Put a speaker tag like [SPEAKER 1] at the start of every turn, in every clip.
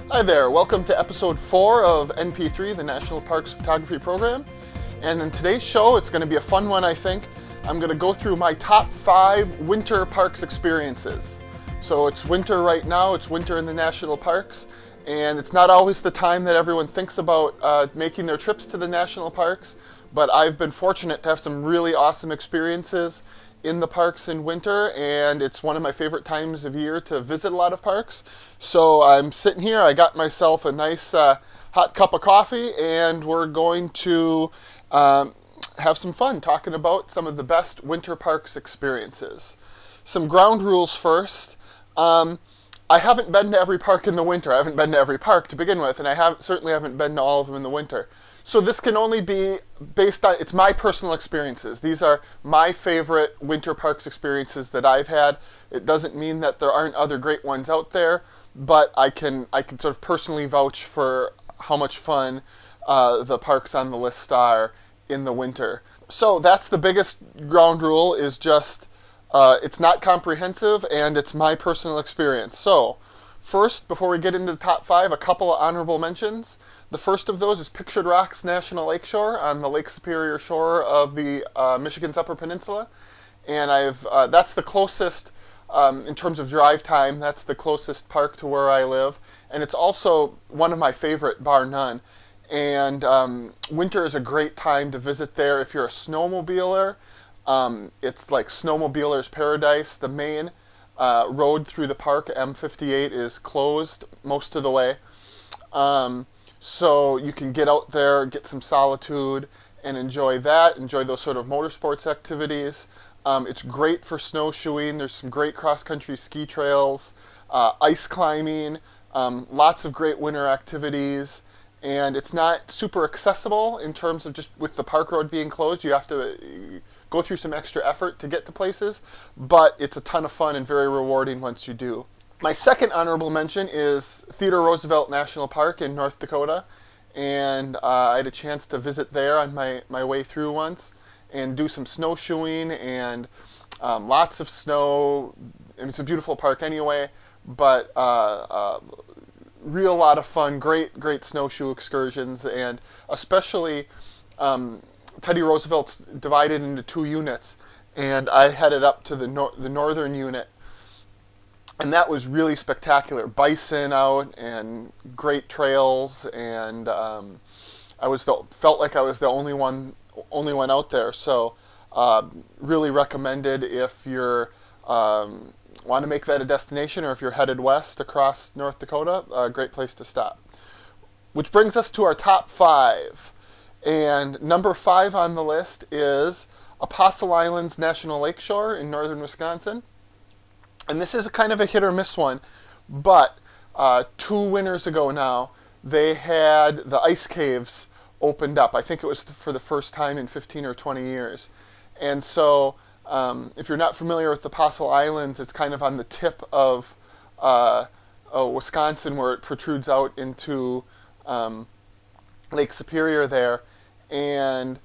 [SPEAKER 1] Hi there, welcome to episode 4 of NP₃, the National Parks Photography Program. And in today's show, it's going to be a fun one, I think. I'm going to go through my top 5 winter parks experiences. So it's winter right now, it's winter in the national parks, and it's not always the time that everyone thinks about making their trips to the national parks, but I've been fortunate to have some really awesome experiences in the parks in winter, and it's one of my favorite times of year to visit a lot of parks. So I'm sitting here, I got myself a nice hot cup of coffee, and we're going to have some fun talking about some of the best winter parks experiences. Some ground rules first. I haven't been to every park in the winter. I haven't been to every park to begin with, and I certainly haven't been to all of them in the winter. So this can only be based on, it's my personal experiences. These are my favorite winter parks experiences that I've had. It doesn't mean that there aren't other great ones out there, but I can sort of personally vouch for how much fun the parks on the list are in the winter. So that's the biggest ground rule, is just it's not comprehensive and it's my personal experience. So first, before we get into the top 5, a couple of honorable mentions. The first of those is Pictured Rocks National Lakeshore on the Lake Superior shore of the Michigan's Upper Peninsula. And that's the closest, in terms of drive time, that's the closest park to where I live. And it's also one of my favorite, bar none. And winter is a great time to visit there if you're a snowmobiler. It's like snowmobiler's paradise. The main road through the park, M58, is closed most of the way. So you can get out there, get some solitude, and enjoy that, enjoy those sort of motorsports activities. It's great for snowshoeing. There's some great cross-country ski trails, ice climbing, lots of great winter activities. And it's not super accessible in terms of just with the park road being closed. You have to go through some extra effort to get to places, but it's a ton of fun and very rewarding once you do. My second honorable mention is Theodore Roosevelt National Park in North Dakota, and I had a chance to visit there on my way through once and do some snowshoeing and lots of snow. And it's a beautiful park anyway, but real lot of fun, great snowshoe excursions, and especially Teddy Roosevelt's divided into 2 units, and I headed up to the northern unit, and that was really spectacular. Bison out and great trails, and felt like I was the only one out there. So really recommended if you're want to make that a destination, or if you're headed west across North Dakota, a great place to stop. Which brings us to our top 5. And number 5 on the list is Apostle Islands National Lakeshore in northern Wisconsin. And this is kind of a hit or miss one, but 2 winters ago now, they had the ice caves opened up. I think it was for the first time in 15 or 20 years. And so if you're not familiar with the Apostle Islands, it's kind of on the tip of Wisconsin, where it protrudes out into Lake Superior there. And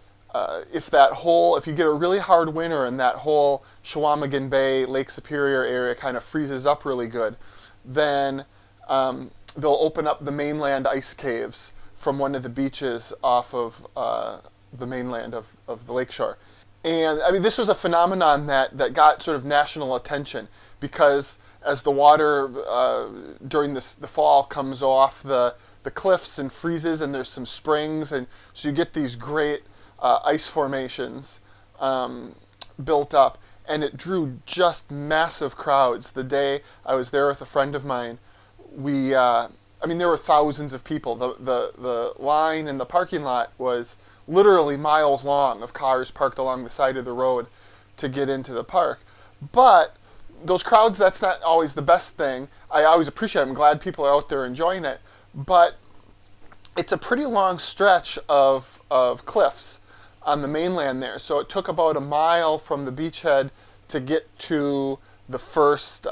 [SPEAKER 1] if you get a really hard winter and that whole Chequamegon Bay, Lake Superior area kind of freezes up really good, then they'll open up the mainland ice caves from one of the beaches off of the mainland of the lakeshore. And I mean, this was a phenomenon that got sort of national attention, because as the water during the fall comes off the cliffs and freezes, and there's some springs, and so you get these great ice formations built up, and it drew just massive crowds. The day I was there with a friend of mine, there were thousands of people. The line in the parking lot was literally miles long of cars parked along the side of the road to get into the park. But those crowds, that's not always the best thing. I always appreciate it. I'm glad people are out there enjoying it. But it's a pretty long stretch of cliffs on the mainland there. So it took about a mile from the beachhead to get to the first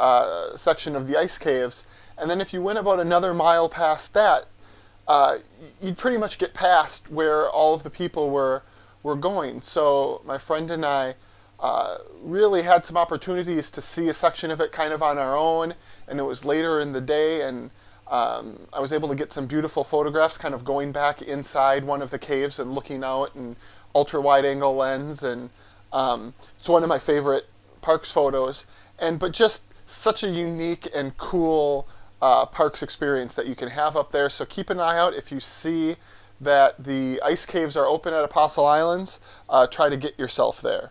[SPEAKER 1] section of the ice caves. And then if you went about another mile past that, you'd pretty much get past where all of the people were going. So my friend and I really had some opportunities to see a section of it kind of on our own, and it was later in the day, and I was able to get some beautiful photographs kind of going back inside one of the caves and looking out and ultra wide angle lens, and it's one of my favorite parks photos, but just such a unique and cool parks experience that you can have up there. So keep an eye out if you see that the ice caves are open at Apostle Islands. Try to get yourself there.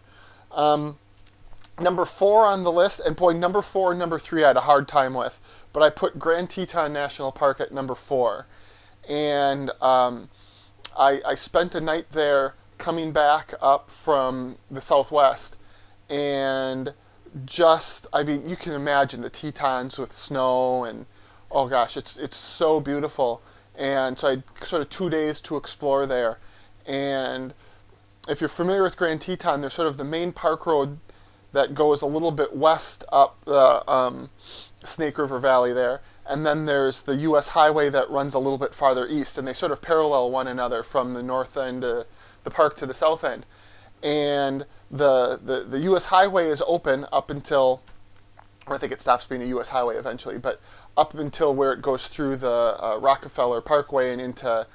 [SPEAKER 1] Number 4 on the list, and boy, number 4 and number 3 I had a hard time with, but I put Grand Teton National Park at number 4. And I spent a night there coming back up from the southwest, and I mean, you can imagine the Tetons with snow, and oh gosh, it's so beautiful. And so I had sort of 2 days to explore there. And if you're familiar with Grand Teton, there's sort of the main park road that goes a little bit west up the Snake River Valley there. And then there's the U.S. highway that runs a little bit farther east, and they sort of parallel one another from the north end of the park to the south end. And the U.S. highway is open up until, I think it stops being a U.S. highway eventually, but up until where it goes through the Rockefeller Parkway and into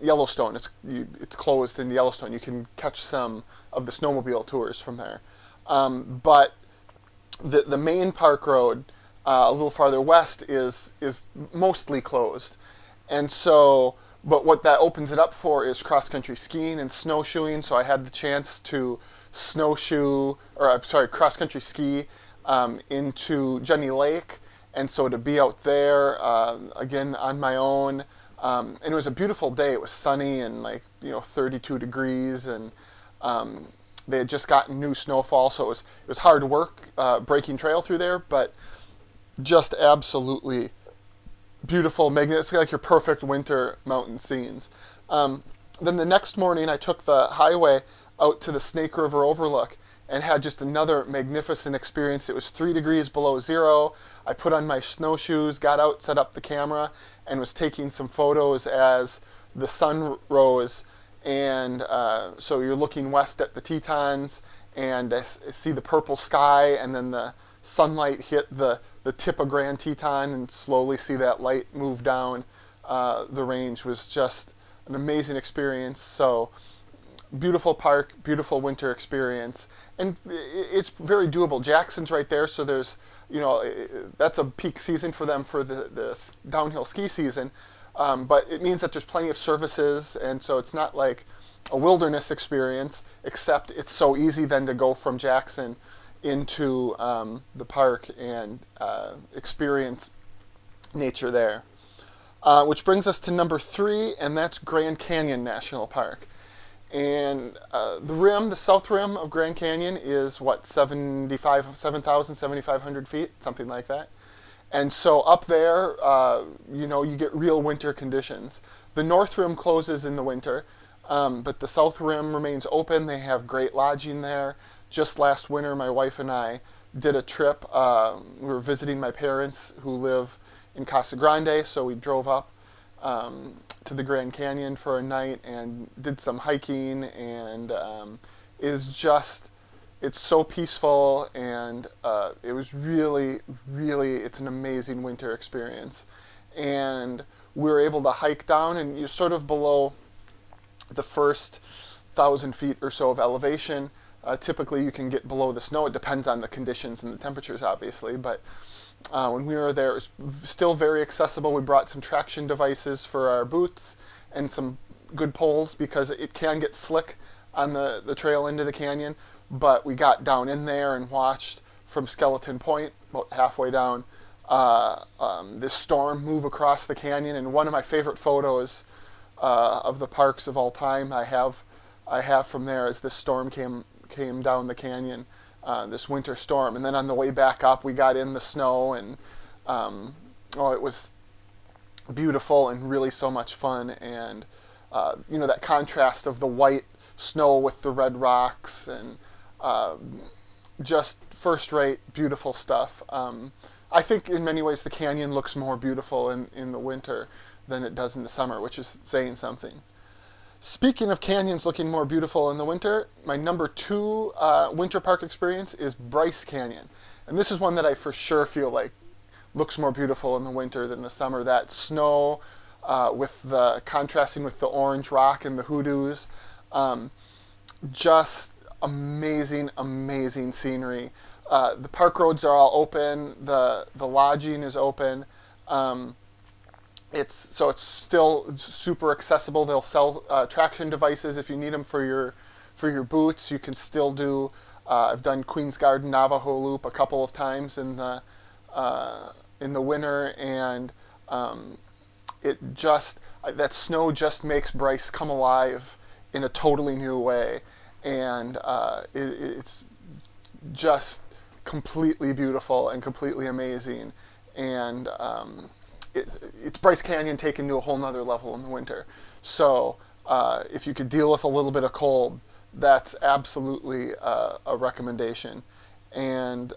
[SPEAKER 1] Yellowstone. It's closed in Yellowstone. You can catch some of the snowmobile tours from there. But the main park road, a little farther west, is mostly closed. And so, but what that opens it up for is cross-country skiing and snowshoeing. So I had the chance to cross-country ski into Jenny Lake. And so to be out there, again, on my own, and it was a beautiful day. It was sunny and 32 degrees, and they had just gotten new snowfall, so it was hard work breaking trail through there, but just absolutely beautiful, magnificent. It's like your perfect winter mountain scenes. Then the next morning, I took the highway out to the Snake River overlook and had just another magnificent experience. It was 3 degrees below zero. I put on my snowshoes, got out, set up the camera, and was taking some photos as the sun rose. And so you're looking west at the Tetons, and see the purple sky, and then the sunlight hit the tip of Grand Teton, and slowly see that light move down the range. Was just an amazing experience. So beautiful park, beautiful winter experience, and it's very doable. Jackson's right there, so there's, that's a peak season for them for the downhill ski season. But it means that there's plenty of services, and so it's not like a wilderness experience, except it's so easy then to go from Jackson into the park and experience nature there. Which brings us to number 3, and that's Grand Canyon National Park. And the south rim of Grand Canyon is 7,500 feet, something like that. And so up there, you get real winter conditions. The north rim closes in the winter, but the south rim remains open. They have great lodging there. Just last winter, my wife and I did a trip. We were visiting my parents who live in Casa Grande, so we drove up to the Grand Canyon for a night and did some hiking, and it's so peaceful, and it was really, it's an amazing winter experience. And we were able to hike down, and you're sort of below the first 1,000 feet or so of elevation. Typically you can get below the snow. It depends on the conditions and the temperatures, obviously, but when we were there, it was still very accessible. We brought some traction devices for our boots and some good poles, because it can get slick on the trail into the canyon. But we got down in there and watched from Skeleton Point, about halfway down, this storm move across the canyon. And one of my favorite photos of the parks of all time I have from there is this storm came down the canyon, this winter storm. And then on the way back up, we got in the snow, and it was beautiful and really so much fun. And that contrast of the white snow with the red rocks, and just first-rate, beautiful stuff. I think in many ways the canyon looks more beautiful in the winter than it does in the summer, which is saying something. Speaking of canyons looking more beautiful in the winter, my number 2 winter park experience is Bryce Canyon. And this is one that I for sure feel like looks more beautiful in the winter than the summer. That snow with the contrasting with the orange rock and the hoodoos, just amazing, amazing scenery. The park roads are all open. The lodging is open. It's still super accessible. They'll sell traction devices if you need them for your boots. You can still do. I've done Queen's Garden Navajo Loop a couple of times in the winter, and that snow just makes Bryce come alive in a totally new way, and it's just completely beautiful and completely amazing, and it's Bryce Canyon taken to a whole nother level in the winter. So if you could deal with a little bit of cold, that's absolutely a recommendation. And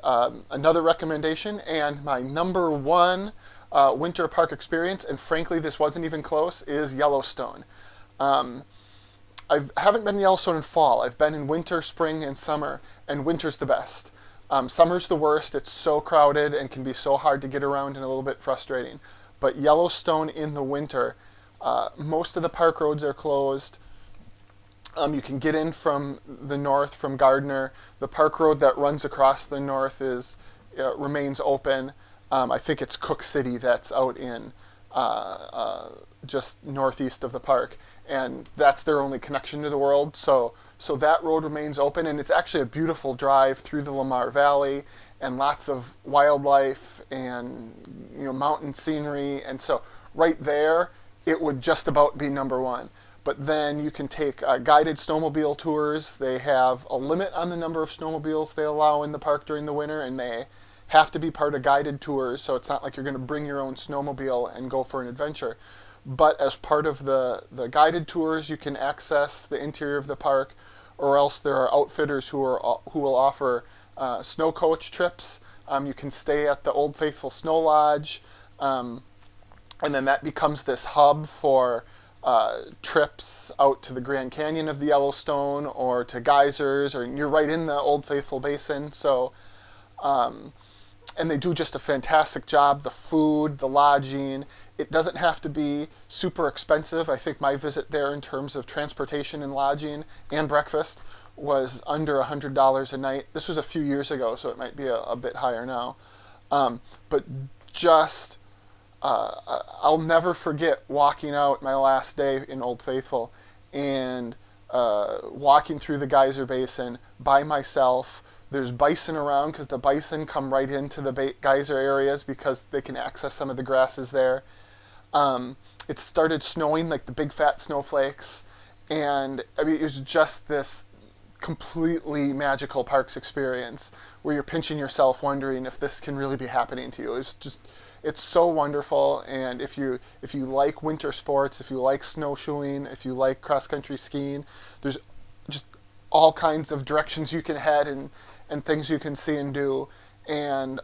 [SPEAKER 1] another recommendation, and my number one winter park experience, and frankly this wasn't even close, is Yellowstone. I haven't been in Yellowstone in fall. I've been in winter, spring, and summer, and winter's the best. Summer's the worst. It's so crowded and can be so hard to get around and a little bit frustrating. But Yellowstone in the winter, most of the park roads are closed. You can get in from the north, from Gardner. The park road that runs across the north remains open. I think it's Cook City that's out in just northeast of the park, and that's their only connection to the world. So that road remains open, and it's actually a beautiful drive through the Lamar Valley, and lots of wildlife and mountain scenery. And so right there, it would just about be number one. But then you can take guided snowmobile tours. They have a limit on the number of snowmobiles they allow in the park during the winter, and they have to be part of guided tours, so it's not like you're going to bring your own snowmobile and go for an adventure. But as part of the guided tours, you can access the interior of the park, or else there are outfitters who will offer snow coach trips. You can stay at the Old Faithful Snow Lodge, and then that becomes this hub for trips out to the Grand Canyon of the Yellowstone, or to geysers, or you're right in the Old Faithful Basin. So, and they do just a fantastic job. The food, the lodging, it doesn't have to be super expensive. I think my visit there in terms of transportation and lodging and breakfast was under $100 a night. This was a few years ago, so it might be a bit higher now. But just I'll never forget walking out my last day in Old Faithful and walking through the geyser basin by myself. There's bison around because the bison come right into the geyser areas because they can access some of the grasses there. It started snowing, like the big fat snowflakes, and I mean, it was just this completely magical parks experience where you're pinching yourself wondering if this can really be happening to you. It's so wonderful. And if you like winter sports, if you like snowshoeing, if you like cross-country skiing, there's just all kinds of directions you can head and things you can see and do. And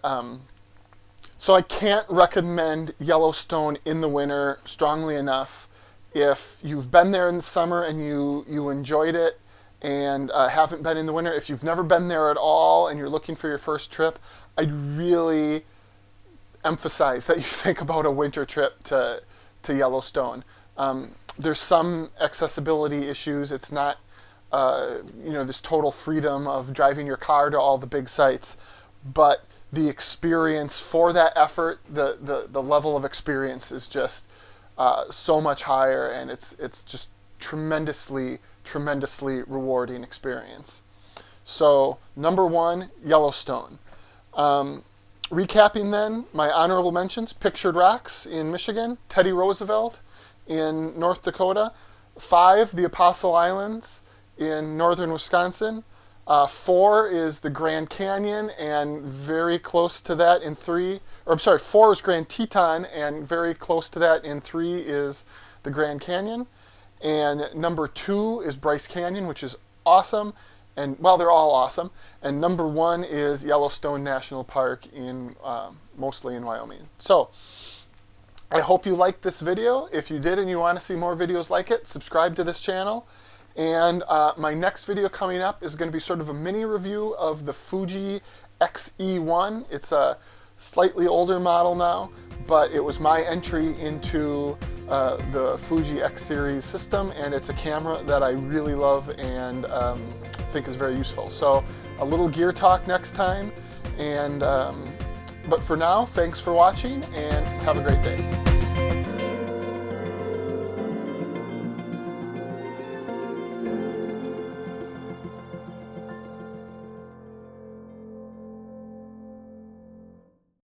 [SPEAKER 1] so I can't recommend Yellowstone in the winter strongly enough. If you've been there in the summer and you enjoyed it, and haven't been in the winter, if you've never been there at all and you're looking for your first trip, I'd really emphasize that you think about a winter trip to Yellowstone. There's some accessibility issues. It's not this total freedom of driving your car to all the big sites, but the experience for that effort, the level of experience is just so much higher, and it's just tremendously rewarding experience. So number one, Yellowstone. Recapping then, my honorable mentions: Pictured Rocks in Michigan, Teddy Roosevelt in North Dakota, 5, the Apostle Islands in northern Wisconsin, 4 is the Grand Canyon, and very close to that in 4 is Grand Teton, and very close to that in 3 is the Grand Canyon. And number 2 is Bryce Canyon, which is awesome. And well, they're all awesome. And number 1 is Yellowstone National Park mostly in Wyoming. So I hope you liked this video. If you did and you want to see more videos like it, subscribe to this channel. And my next video coming up is going to be sort of a mini review of the Fuji XE1. It's a slightly older model now, but it was my entry into the Fuji X series system, and it's a camera that I really love and think is very useful. So a little gear talk next time, and but for now, thanks for watching and have a great day.